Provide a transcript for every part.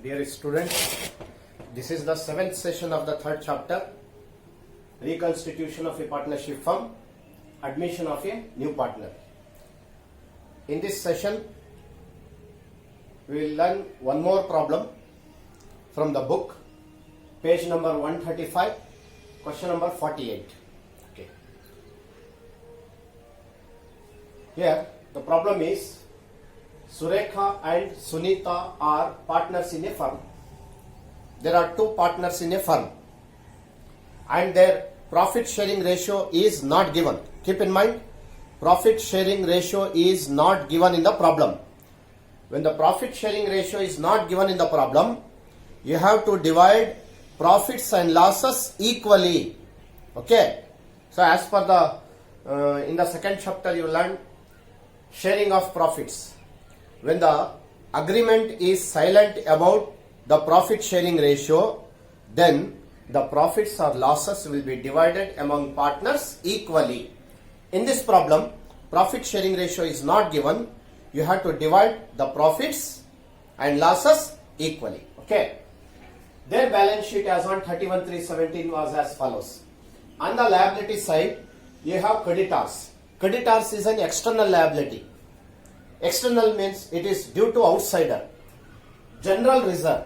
Dear students, this is the seventh session of the third chapter, reconstitution of a partnership firm, admission of a new partner. In this session, we will learn one more problem from the book, page number 135, question number 48. Okay. Here, the problem is, Surekha and Sunita are partners in a firm. There are two partners in a firm and their profit sharing ratio is not given. Keep in mind, profit sharing ratio is not given in the problem. When the profit sharing ratio is not given in the problem, you have to divide profits and losses equally. Okay. So as per the in the second chapter you learned sharing of profits. When the agreement is silent about the profit sharing ratio, then the profits or losses will be divided among partners equally. In this problem, profit sharing ratio is not given. You have to divide the profits and losses equally. Okay. Their balance sheet as on 31/3/17 was as follows. On the liability side, you have creditors. Creditors is an external liability. External means it is due to outsider. General reserve.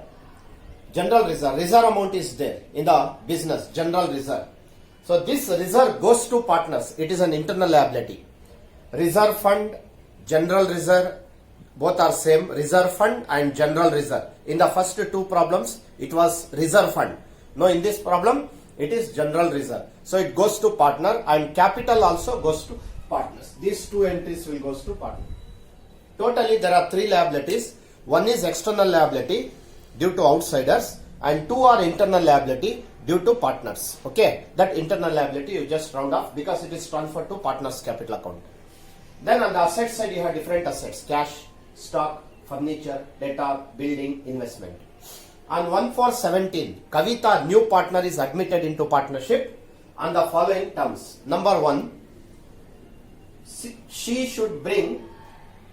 Reserve amount is there in the business. General reserve. So this reserve goes to partners. It is an internal liability. Reserve fund, general reserve, both are same. Reserve fund and general reserve. In the first two problems, it was reserve fund. Now in this problem, it is general reserve. So it goes to partner and capital also goes to partners. These two entries will goes to partner. Totally there are three liabilities. One is external liability due to outsiders and two are internal liability due to partners. Okay, that internal liability you just round off because it is transferred to partners capital account. Then on the asset side you have different assets: cash, stock, furniture, data, building, investment. On 1/4/17, Kavita, new partner, is admitted into partnership on the following terms. Number one, she should bring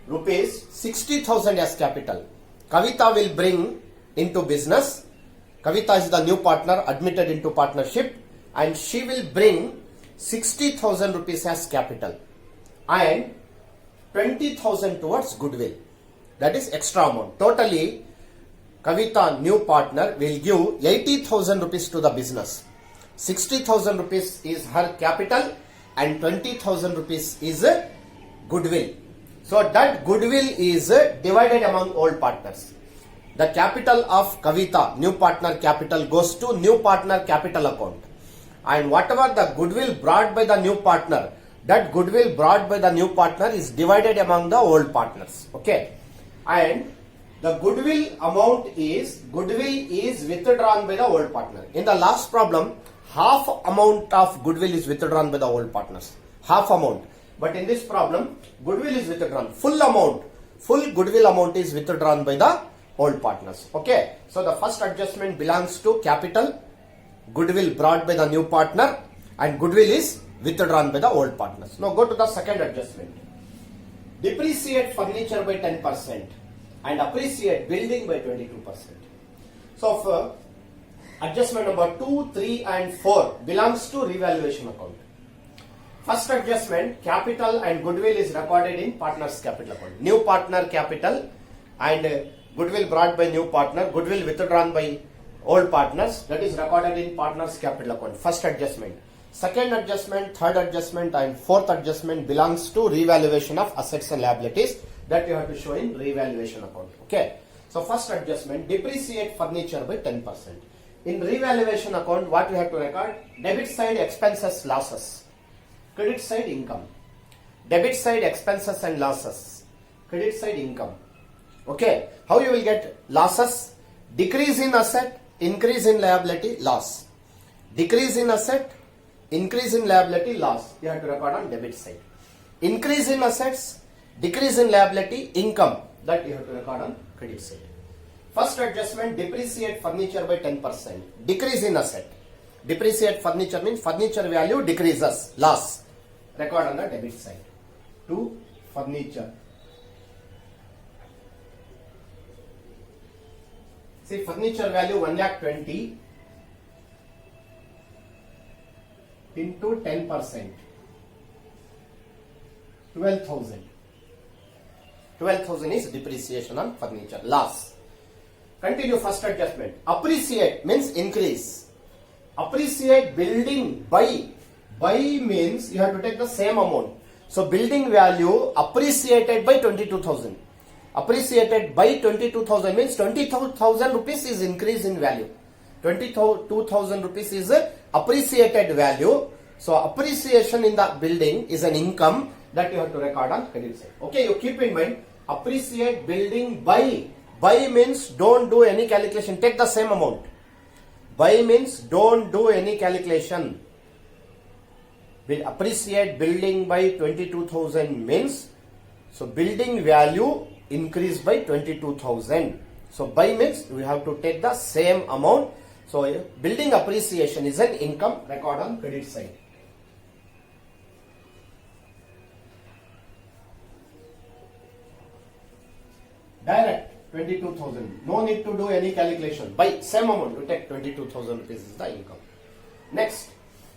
rupees 60,000 as capital. Kavita will bring into business. Kavita is the new partner admitted into partnership and she will bring 60,000 rupees as capital and 20,000 towards goodwill. That is extra amount. Totally, Kavita, new partner, will give 80,000 rupees to the business. 60,000 rupees is her capital and 20,000 rupees is goodwill. So that goodwill is divided among all partners. The capital of Kavita, new partner capital, goes to new partner capital account. And whatever the goodwill brought by the new partner, that goodwill brought by the new partner is divided among the old partners. Okay. And the goodwill amount is withdrawn by the old partner. In the last problem, half amount of goodwill is withdrawn by the old partners. Half amount. But in this problem, goodwill is withdrawn. Full goodwill amount is withdrawn by the old partners. Okay. So the first adjustment belongs to capital, goodwill brought by the new partner, and goodwill is withdrawn by the old partners. Now go to the second adjustment. Depreciate furniture by 10% and appreciate building by 22%. So for adjustment number 2, 3 and 4 belongs to revaluation account. First adjustment, capital and goodwill is recorded in partner's capital account. New partner capital and goodwill brought by new partner, goodwill withdrawn by old partners, that is recorded in partner's capital account. First adjustment. Second adjustment, third adjustment and fourth adjustment belongs to revaluation of assets and liabilities, that you have to show in revaluation account. Okay. So first adjustment, depreciate furniture by 10%. In revaluation account, what we have to record? Debit side expenses, losses. Credit side income. Debit side expenses and losses. Credit side income. Okay. How you will get losses? Decrease in asset, increase in liability, loss. Decrease in asset, increase in liability, loss. You have to record on debit side. Increase in assets, decrease in liability, income. That you have to record on credit side. First adjustment, depreciate furniture by 10%. Decrease in asset. Depreciate furniture means furniture value decreases, loss. Record on the debit side. To furniture. See, furniture value 1,20,000 into 10%. 12,000. 12,000 is depreciation on furniture. Loss. Continue first adjustment. Appreciate means increase. Appreciate building by. By means you have to take the same amount. So building value appreciated by 22,000. Appreciated by 22,000 means 22,000 rupees is increase in value. 22,000 rupees is appreciated value. So appreciation in the building is an income that you have to record on credit side. Okay, you keep in mind, appreciate building by. By means don't do any calculation, take the same amount. By means don't do any calculation. Appreciate building by 22,000 means, so building value increased by 22,000. So by means we have to take the same amount. So building appreciation is an income, record on credit side. Direct 22,000. No need to do any calculation. By same amount, you take 22,000 rupees is the income. Next,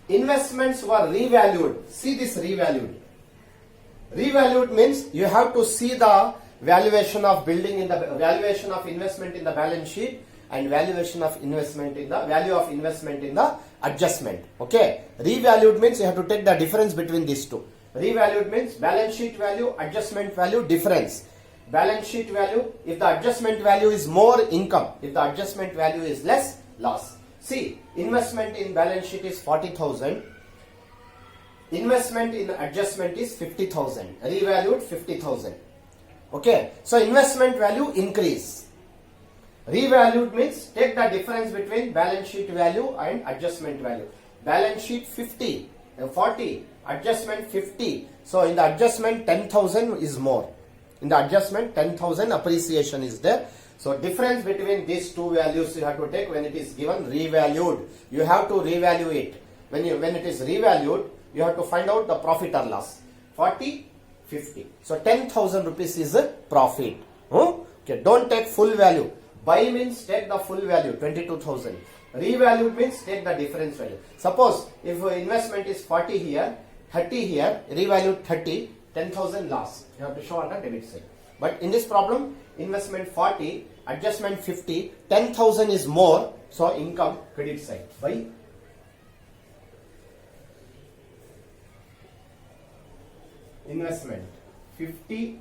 investments were revalued. See this revalued. Revalued means you have to see the valuation of building in the valuation of investment in the balance sheet and valuation of investment in the value of investment in the adjustment. Okay. Revalued means you have to take the difference between these two. Revalued means balance sheet value, adjustment value, difference. Balance sheet value, if the adjustment value is more, income. If the adjustment value is less, loss. See, investment in balance sheet is 40,000. Investment in adjustment is 50,000. Revalued 50,000. Okay. So investment value increase. Revalued means take the difference between balance sheet value and adjustment value. Balance sheet 40, adjustment 50. So in the adjustment 10,000 is more. In the adjustment 10,000 appreciation is there. So difference between these two values you have to take when it is given revalued. You have to revalue it. When it is revalued, you have to find out the profit or loss. 40, 50. So 10,000 rupees is a profit. Okay, don't take full value. Buy means take the full value, 22,000. Revalued means take the difference value. Suppose if investment is 40 here, 30 here, revalued 30, 10,000 loss. You have to show on the debit side. But in this problem, investment 40, adjustment 50, 10,000 is more. So income credit side. By investment 50,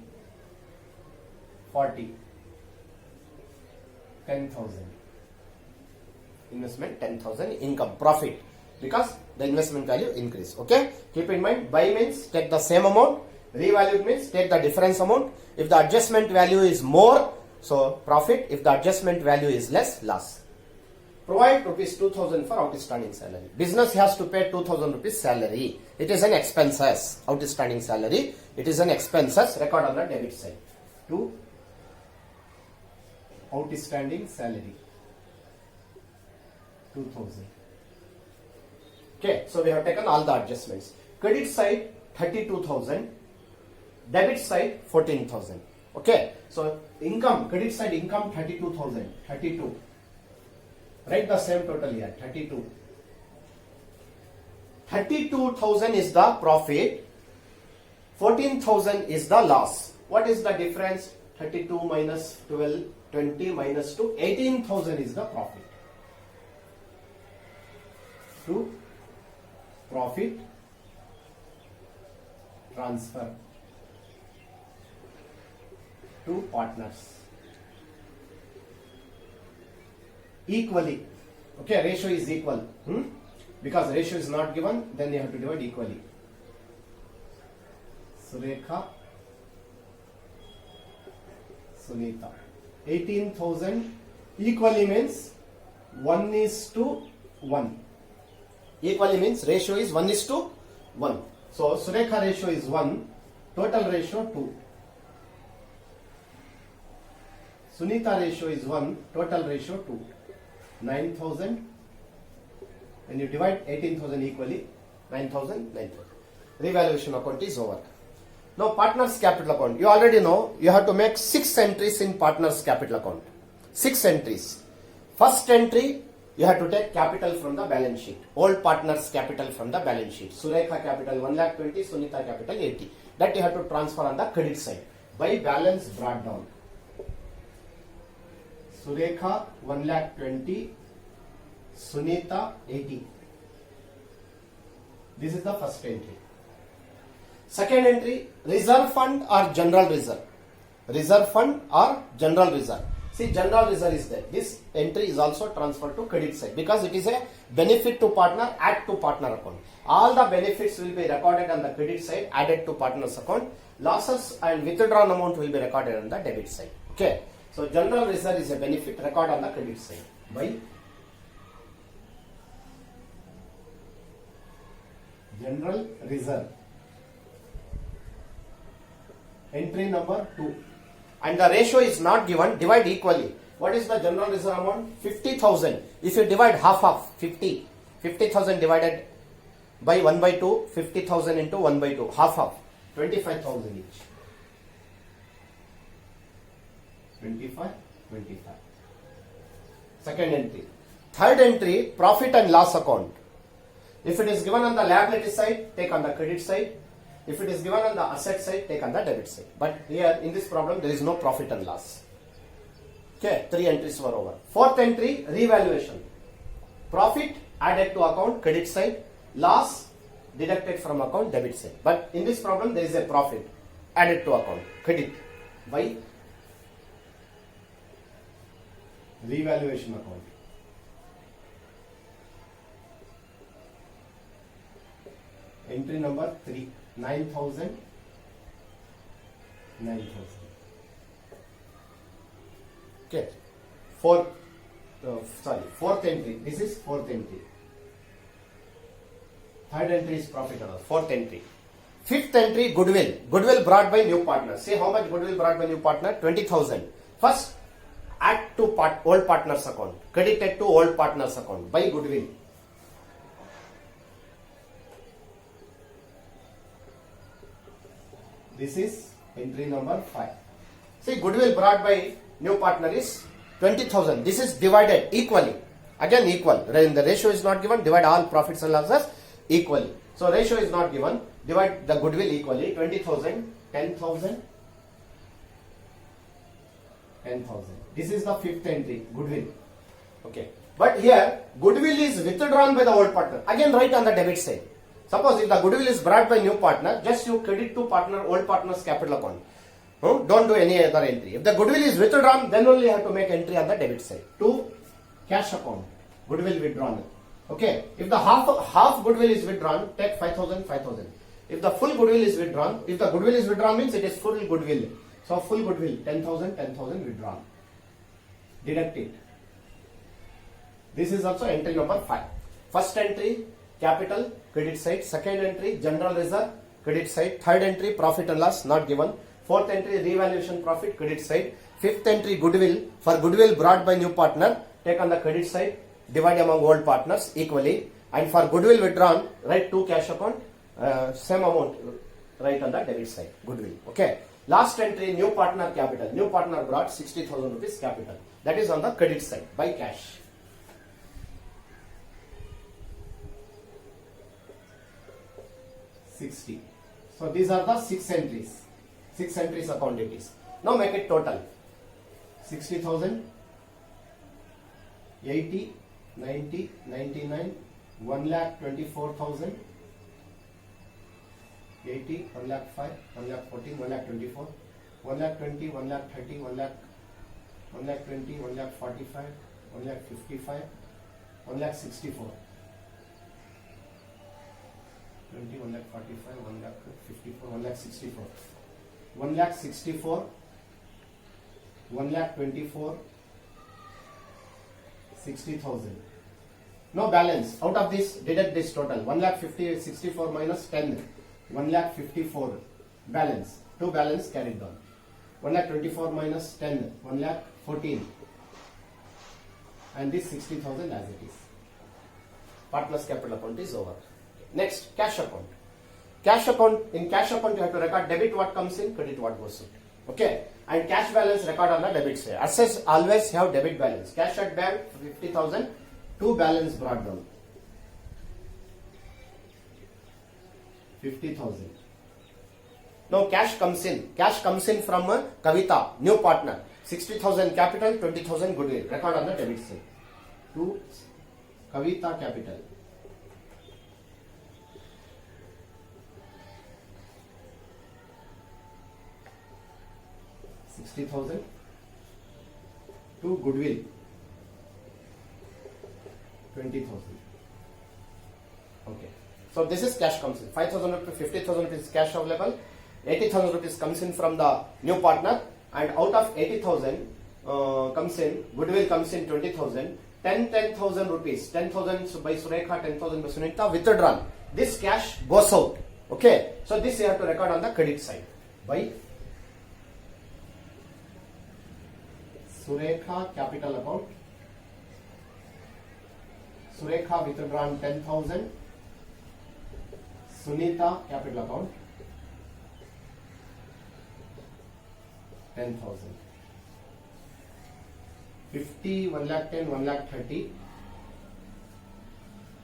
40, 10,000. Investment 10,000, income, profit. Because the investment value increase. Okay. Keep in mind, buy means take the same amount. Revalued means take the difference amount. If the adjustment value is more, so profit. If the adjustment value is less, loss. Provide rupees 2,000 for outstanding salary. Business has to pay 2,000 rupees salary. It is an expenses. Outstanding salary. It is an expenses. Record on the debit side. 2 outstanding salary. 2,000. Okay, so we have taken all the adjustments. Credit side 32,000. Debit side 14,000. Okay, so income, credit side income 32,000. 32. Write the same total here. 32. 32,000 is the profit. 14,000 is the loss. What is the difference? 32 minus 12, 20 minus 2, 18,000 is the profit. To profit transfer to partners equally. Okay, ratio is equal. Because ratio is not given, then you have to divide equally. Surekha, Sunita. 18,000 equally means 1:1. Equally means ratio is 1:1. So Surekha ratio is 1, total ratio 2. Sunita ratio is 1, total ratio 2. 9,000. When you divide 18,000 equally, 9,000, 9,000. Revaluation account is over. Now partners capital account. You already know you have to make 6 entries in partners capital account. 6 entries. First entry, you have to take capital from the balance sheet. Old partners capital from the balance sheet. Surekha capital 1,20,000, Sunita capital 80. That you have to transfer on the credit side. By balance brought down. Surekha 1,20,000, Sunita 80. This is the first entry. Second entry, reserve fund or general reserve. Reserve fund or general reserve. See, general reserve is there. This entry is also transferred to credit side because it is a benefit to partner, add to partner account. All the benefits will be recorded on the credit side, added to partner's account. Losses and withdrawn amount will be recorded on the debit side. Okay. So, general reserve is a benefit, record on the credit side. By general reserve. Entry number 2. And the ratio is not given, divide equally. What is the general reserve amount? 50,000. If you divide half of 50,000 divided by 1 by 2, 50,000 into 1 by 2, half of 25,000 each. 25. Second entry. Third entry, profit and loss account. If it is given on the liability side, take on the credit side. If it is given on the asset side, take on the debit side. But here in this problem, there is no profit and loss. Okay, 3 entries were over. Fourth entry, revaluation. Profit added to account, credit side. Loss deducted from account, debit side. But in this problem, there is a profit added to account, credit. By revaluation account. Entry number 3. 9,000. Okay. Fourth entry. This is fourth entry. Third entry is profit and loss. Fourth entry. Fifth entry, goodwill. Goodwill brought by new partner. See how much goodwill brought by new partner? 20,000. First, add to old partner's account. Credited to old partner's account by goodwill. This is entry number 5. See, goodwill brought by new partner is 20,000. This is divided equally. Again equal. The ratio is not given. Divide all profits and losses equally. So ratio is not given. Divide the goodwill equally. 20,000, 10,000, 10,000. This is the fifth entry. Goodwill. Okay. But here goodwill is withdrawn by the old partner. Again write on the debit side. Suppose if the goodwill is brought by new partner, just you credit to partner, old partner's capital account. Don't do any other entry. If the goodwill is withdrawn, then only you have to make entry on the debit side. To cash account, goodwill withdrawn. Okay. If the half goodwill is withdrawn, take 5,000, 5,000. If the full goodwill is withdrawn, if the goodwill is withdrawn means it is full goodwill. So full goodwill, 10,000, 10,000 withdrawn. Deduct it. This is also entry number 5. First entry, capital, credit side. Second entry, general reserve, credit side. Third entry, profit and loss, not given. Fourth entry, revaluation profit, credit side. Fifth entry, goodwill. For goodwill brought by new partner, take on the credit side, divide among old partners equally. And for goodwill withdrawn, write to cash account, same amount, write on the debit side, goodwill. Okay. Last entry, new partner capital. New partner brought 60,000 rupees capital. That is on the credit side, by cash. 60. So these are the 6 entries. 6 entries account it is. Now make it total. 60,000, 80, 90, 99, 1,24,000, 80, 1,05,000, 1,14,000, 1,24,000, 1,20,000, 1,30,000, 1,20,000, 1,45,000, 1,55,000, 1,64,000. 20, 1,45,000, 1,54,000, 1,64,000. 1,64,000, 1,24,000, 60,000. No balance. Out of this, deduct this total. 1,64,000 minus 10. 1,54,000. Balance. 2 balance carried down. 1,24,000 minus 10. 1,14,000. And this 60,000 as it is. Partner's capital account is over. Next, cash account. Cash account, in cash account you have to record debit what comes in, credit what goes out. Okay. and cash balance record on the debit side. Assets always have debit balance. Cash at bank 50,000, to balance brought down 50,000. Now cash comes in. Cash comes in from Kavita, new partner. 60,000 capital, 20,000 goodwill. Record on the debit side. To Kavita capital. $60,000 to goodwill 20,000. Okay. So this is cash comes in. 5,000 rupees, 50,000 rupees cash available. 80,000 rupees comes in from the new partner, and out of 80,000 comes in, goodwill comes in 20,000. 10,000 rupees, 10,000 by Surekha, 10,000 by Sunita, withdrawn. This cash goes out. Okay. So this you have to record on the credit side. By Surekha capital account. Surekha withdrawn 10,000. Sunita capital account 10,000. 50, 1 lakh 10, 1 lakh 30.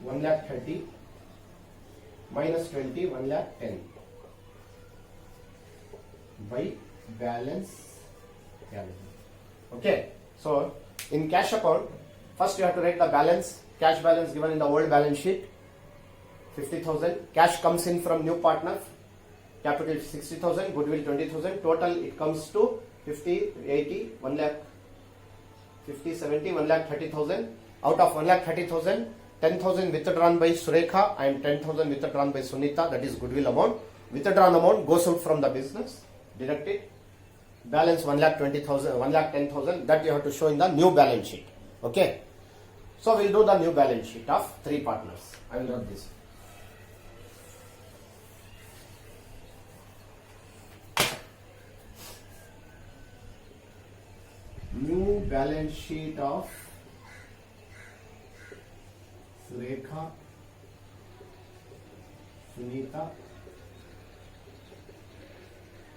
1 lakh 30 minus 20, 1 lakh 10 by balance capital. Okay, so in cash account, first you have to write the balance, cash balance given in the old balance sheet, 50,000. Cash comes in from new partner, capital 60,000, goodwill 20,000. Total it comes to 50, 80, 1 lakh, 50, 70, 1 lakh 30,000. Out of 1 lakh 30,000, 10,000 withdrawn by Surekha and 10,000 withdrawn by Sunita, that is goodwill amount. Withdrawn amount goes out from the business, deducted. Balance 1 lakh 20,000, 1 lakh 10,000, that you have to show in the new balance sheet. Okay. So we'll do the new balance sheet of three partners. I will run this. New balance sheet of Surekha, Sunita,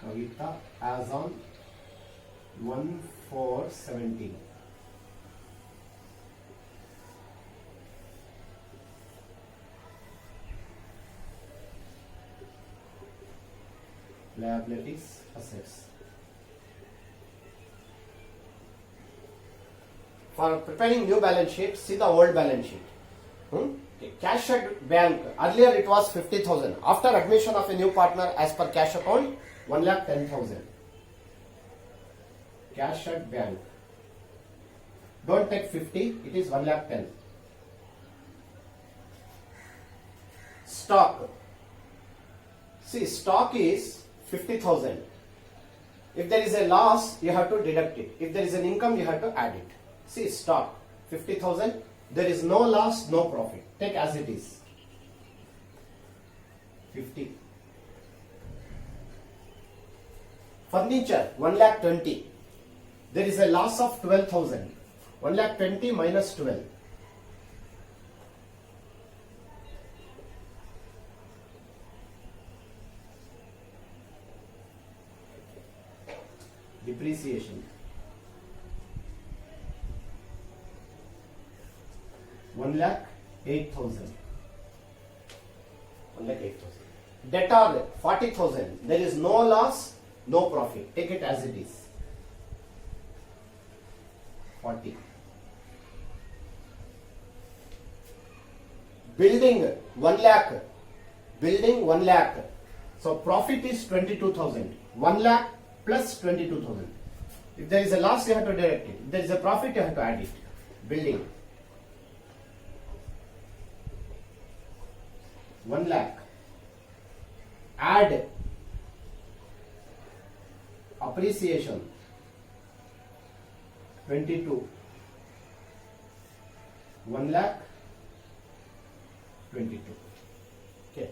Kavita as on 1/4/17. Liabilities, assets. For preparing new balance sheet, see the old balance sheet. Okay. Cash at bank, earlier it was 50,000. After admission of a new partner, as per cash account, 1 lakh 10,000. Cash at bank. Don't take 50, it is 1 lakh 10. Stock. See, stock is 50,000. If there is a loss, you have to deduct it. If there is an income, you have to add it. See, stock 50,000. There is no loss, no profit. Take as it is. 50. Furniture 1 lakh 20. There is a loss of 12,000. 1 lakh 20 minus 12. Depreciation 1 lakh 8,000. 1 lakh 8,000. Debtor 40,000. There is no loss, no profit. Take it as it is. 40. Building 1 lakh. Building 1 lakh. So profit is 22,000. 1 lakh plus 22,000. If there is a loss, you have to deduct it. If there is a profit, you have to add it. Building 1 lakh. Add appreciation 22. 1 lakh 22. Okay.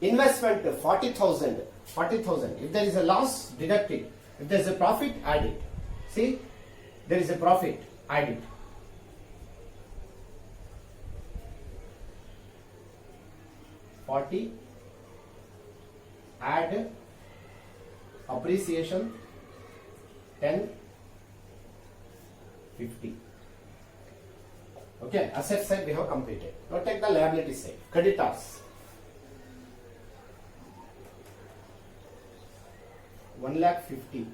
Investment 40,000. 40,000. If there is a loss, deduct it. If there is a profit, add it. See, there is a profit, add it. Add appreciation 10, 50. Okay, asset side we have completed. Now take the liability side. Creditors. 1,50,000.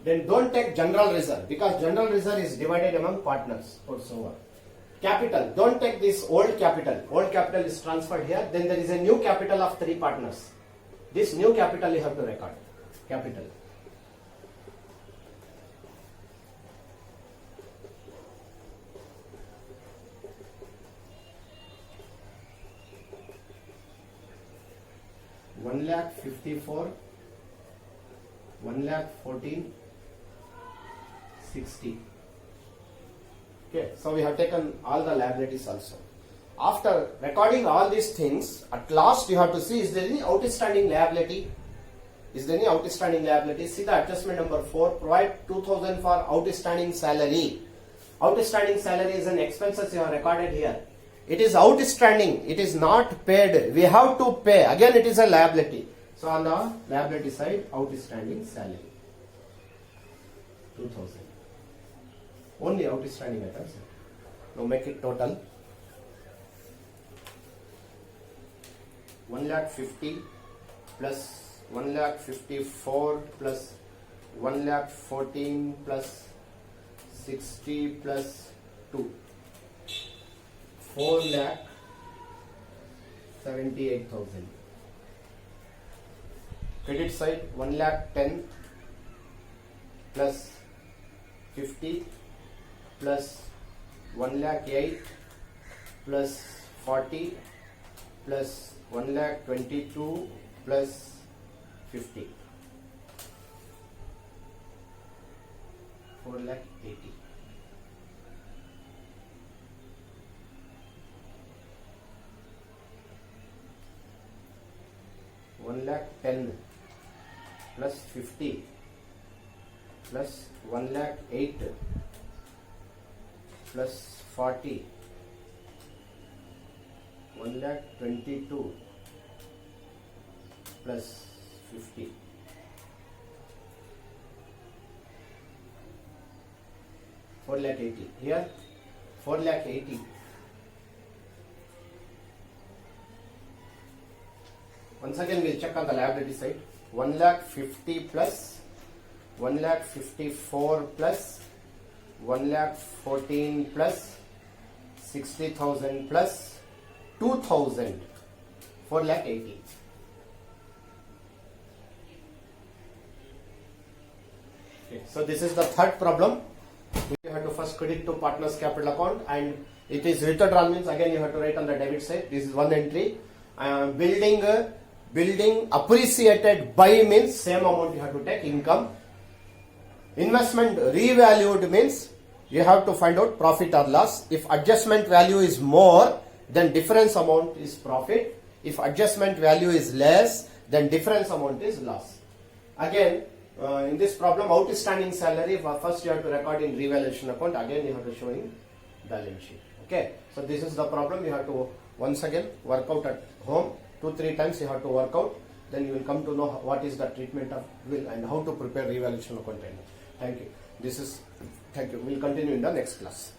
Then don't take general reserve because general reserve is divided among partners or so on. Capital, don't take this old capital. Old capital is transferred here. Then there is a new capital of 3 partners. This new capital you have to record. Capital. $1,54,000, 1,14,000, 60. Okay, so we have taken all the liabilities also. After recording all these things, at last you have to see, is there any outstanding liability? Is there any outstanding liability? See the adjustment number 4, provide 2,000 for outstanding salary. Outstanding salary is an expenses you have recorded here. It is outstanding, it is not paid. We have to pay. Again, it is a liability. So on the liability side, outstanding salary. 2,000. Only outstanding items. Now make it total. 1,50,000 plus 1,54,000 plus 1,14,000 plus 60 plus 2. 4,78,000. Credit side 1,10,000 plus 50 plus 1,08,000 plus 40 plus 1,22,000 plus 50. 4,80,000. $1,10,000 plus 50 plus 1,08,000 plus 40, 1,22,000 plus 50. 4,80,000. Here 4,80,000. Once again we'll check on the liability side. 1,50,000 plus 1,54,000 plus 1,14,000 plus 60,000 plus 2,000. 4,80,000. Okay, so this is the third problem. You have to first credit to partner's capital account, and it is withdrawn means again you have to write on the debit side. This is one entry. Building appreciated by means same amount you have to take income. Investment revalued means you have to find out profit or loss. If adjustment value is more, then difference amount is profit. If adjustment value is less, then difference amount is loss. Again, in this problem, outstanding salary, first you have to record in revaluation account, again you have to show in balance sheet. Okay, so this is the problem. You have to once again work out at home. 2-3 times you have to work out, then you will come to know what is the treatment of will and how to prepare revaluation account. Thank you. Thank you. We'll continue in the next class.